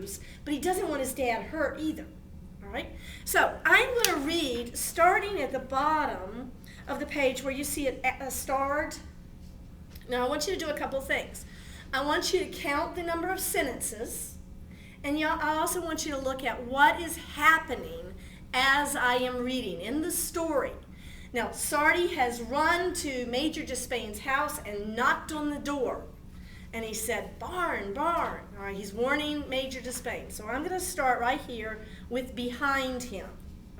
lose, but he doesn't want his dad hurt either. All right? So I'm going to read starting at the bottom of the page where you see it starred. Now I want you to do a couple things. I want you to count the number of sentences, and I also want you to look at what is happening as I am reading in the story. Now, Sardi has run to Major Despain's house and knocked on the door. And he said, barn, barn. All right, he's warning Major Despain. So I'm going to start right here with behind him.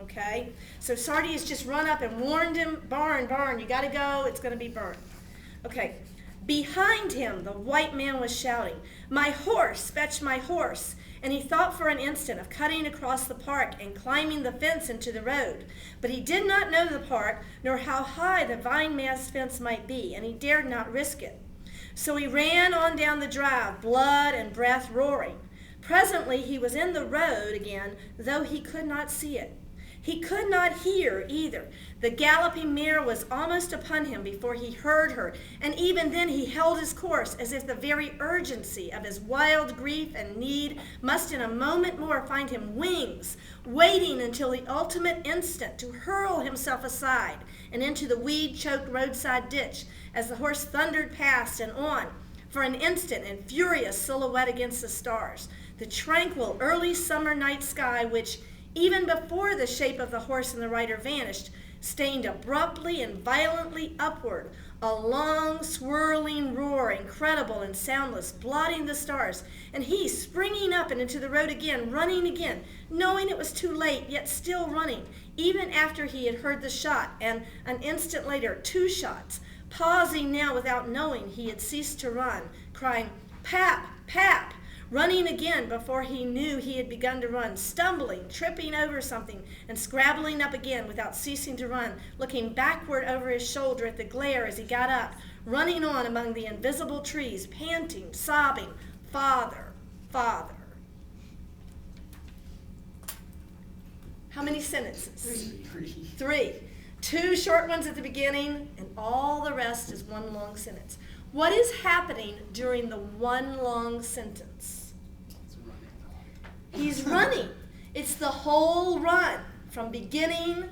Okay? So Sardi has just run up and warned him, barn, barn, you got to go, it's going to be burned. Okay. Behind him, the white man was shouting, my horse, fetch my horse. And he thought for an instant of cutting across the park and climbing the fence into the road. But he did not know the park, nor how high the vine-mast fence might be, and he dared not risk it. So he ran on down the drive, blood and breath roaring. Presently he was in the road again, though he could not see it. He could not hear either. The galloping mare was almost upon him before he heard her, and even then he held his course, as if the very urgency of his wild grief and need must in a moment more find him wings, waiting until the ultimate instant to hurl himself aside and into the weed-choked roadside ditch, as the horse thundered past and on, for an instant in furious silhouette against the stars, the tranquil early summer night sky which, even before the shape of the horse and the rider vanished, stained abruptly and violently upward, a long swirling roar, incredible and soundless, blotting the stars, and he springing up and into the road again, running again, knowing it was too late, yet still running, even after he had heard the shot, and an instant later 2 shots, pausing now without knowing he had ceased to run, crying, Pap, Pap, running again before he knew he had begun to run, stumbling, tripping over something, and scrabbling up again without ceasing to run, looking backward over his shoulder at the glare as he got up, running on among the invisible trees, panting, sobbing, Father, Father. How many sentences? 3. 2 short ones at the beginning, and all the rest is one long sentence. What is happening during the one long sentence? He's running. It's the whole run from beginning.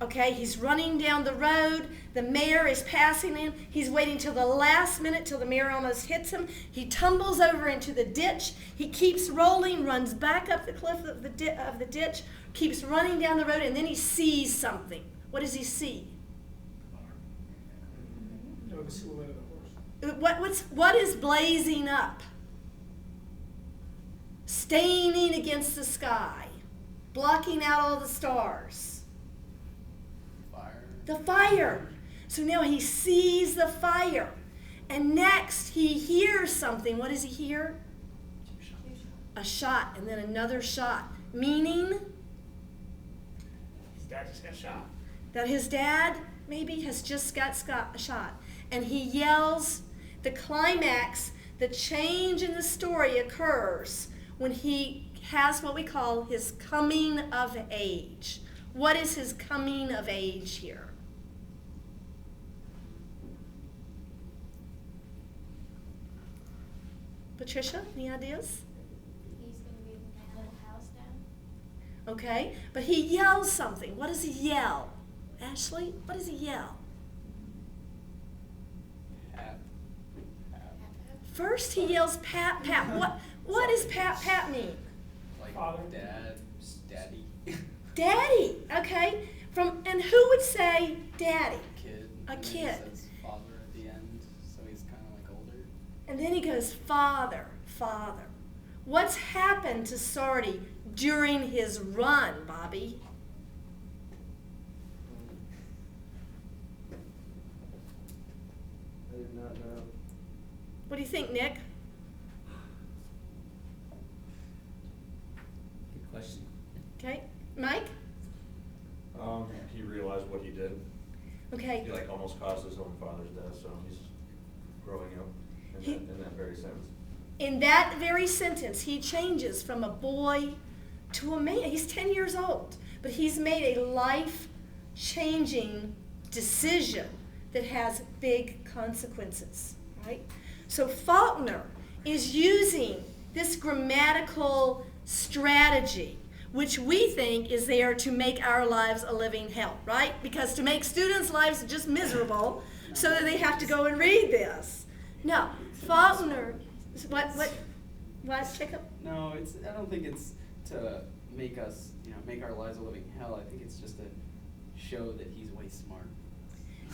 Okay, he's running down the road. The mare is passing him. He's waiting till the last minute, till the mare almost hits him. He tumbles over into the ditch. He keeps rolling, runs back up the cliff of the ditch, keeps running down the road, and then he sees something. What does he see? The silhouette of the horse. What is blazing up? Staining against the sky, blocking out all the stars. Fire. The fire. So now he sees the fire. And next he hears something. What does he hear? A shot, and then another shot. Meaning? His dad just got shot. That his dad maybe has just got shot. And he yells. The climax, the change in the story occurs when he has what we call his coming of age. What is his coming of age here? Patricia, any ideas? He's going to be able to put a house down. Okay, but he yells something. What does he yell? Ashley, what does he yell? First he yells, Pat, Pat. What does Pat, Pat mean? Like Father. Dad, daddy. Daddy, okay. And who would say daddy? Kid. A And then kid. He says father at the end, so he's kind of like older. And then he goes, Father, Father. What's happened to Sardi during his run, Bobby? I did not know. What do you think, Nick? Good question. Okay. Mike? He realized what he did. Okay. He almost caused his own father's death, so he's growing up in that very sense. In that very sentence, he changes from a boy to a man. He's 10 years old, but he's made a life-changing decision that has big consequences, right? So Falkner is using this grammatical strategy, which we think is there to make our lives a living hell, right? Because to make students' lives just miserable so that they have to go and read this. No, Falkner, what, Jacob? No, I don't think it's to make us, make our lives a living hell. I think it's just to show that he's way smart.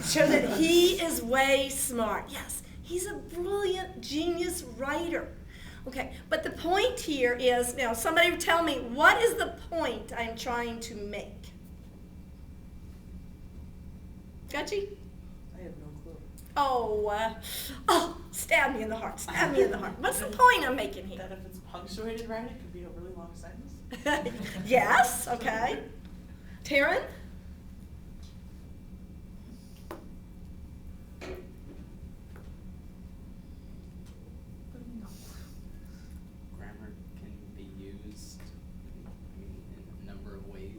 Show that he is way smart. Yes, he's a brilliant, genius writer. Okay, but the point here is, now somebody tell me, what is the point I'm trying to make? Gutchy? I have no clue. Oh, stab me in the heart, stab me in the heart. What's the point I'm making here? That if it's punctuated right, it could be a really long sentence. Yes, okay. Taryn? Grammar can be used, in a number of ways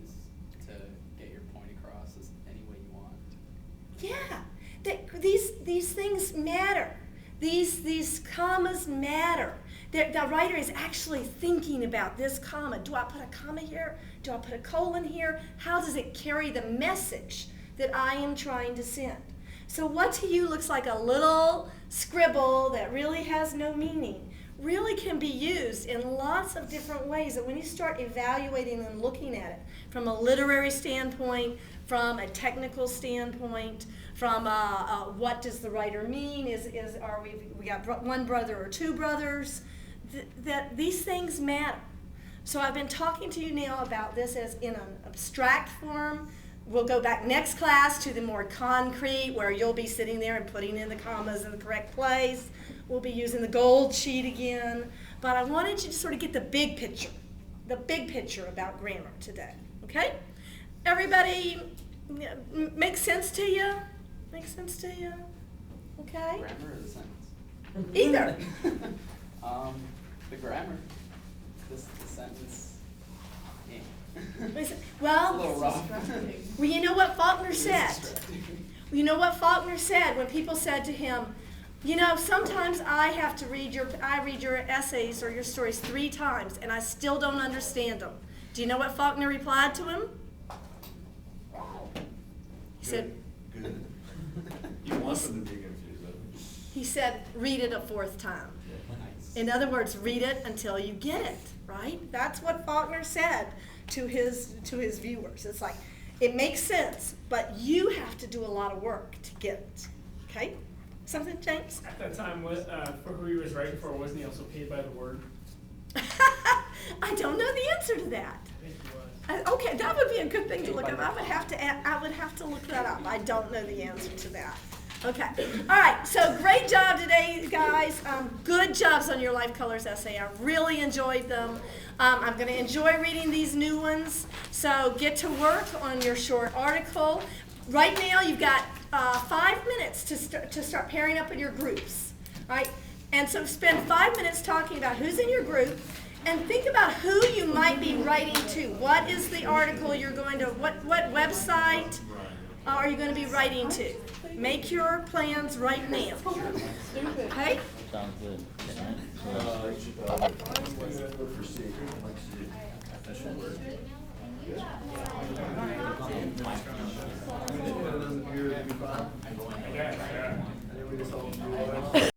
to get your point across as any way you want. Yeah, these things matter. These commas matter. The writer is actually thinking about this comma. Do I put a comma here? Do I put a colon here? How does it carry the message that I am trying to send? So what to you looks like a little scribble that really has no meaning really can be used in lots of different ways. And when you start evaluating and looking at it from a literary standpoint, from a technical standpoint, from what does the writer mean? Are we got one brother or two brothers? That these things matter. So I've been talking to you now about this as in an abstract form. We'll go back next class to the more concrete, where you'll be sitting there and putting in the commas in the correct place. We'll be using the gold sheet again. But I wanted you to sort of get the big picture about grammar today. Okay? Everybody, make sense to you? Make sense to you? Okay? Grammar or the sentence? Either. The grammar. The sentence. Yeah. Well, It's a little rough. well, you know what Falkner It is said? distracting. You know what Falkner said when people said to him, sometimes I have to read your essays or your stories 3 times and I still don't understand them. Do you know what Falkner replied to him? He said, Good. You want them to be confused, though. he said, read it a 4th time. Nice. In other words, read it until you get it, right? That's what Falkner said to his viewers. It's like, it makes sense, but you have to do a lot of work to get it, okay? Something, James? At that time, for who he was writing for, wasn't he also paid by the word? I don't know the answer to that. I think he was. Okay, that would be a good thing to look up. I would have to look that up. I don't know the answer to that. Okay. All right. So great job today, guys. Good jobs on your Life Colors essay. I really enjoyed them. I'm going to enjoy reading these new ones. So get to work on your short article. Right now, you've got 5 minutes to start pairing up in your groups. Right? And so spend 5 minutes talking about who's in your group. And think about who you might be writing to. What is the article you're going to, what website are you going to be writing to? Make your plans right now. Okay? Sounds good. Yeah.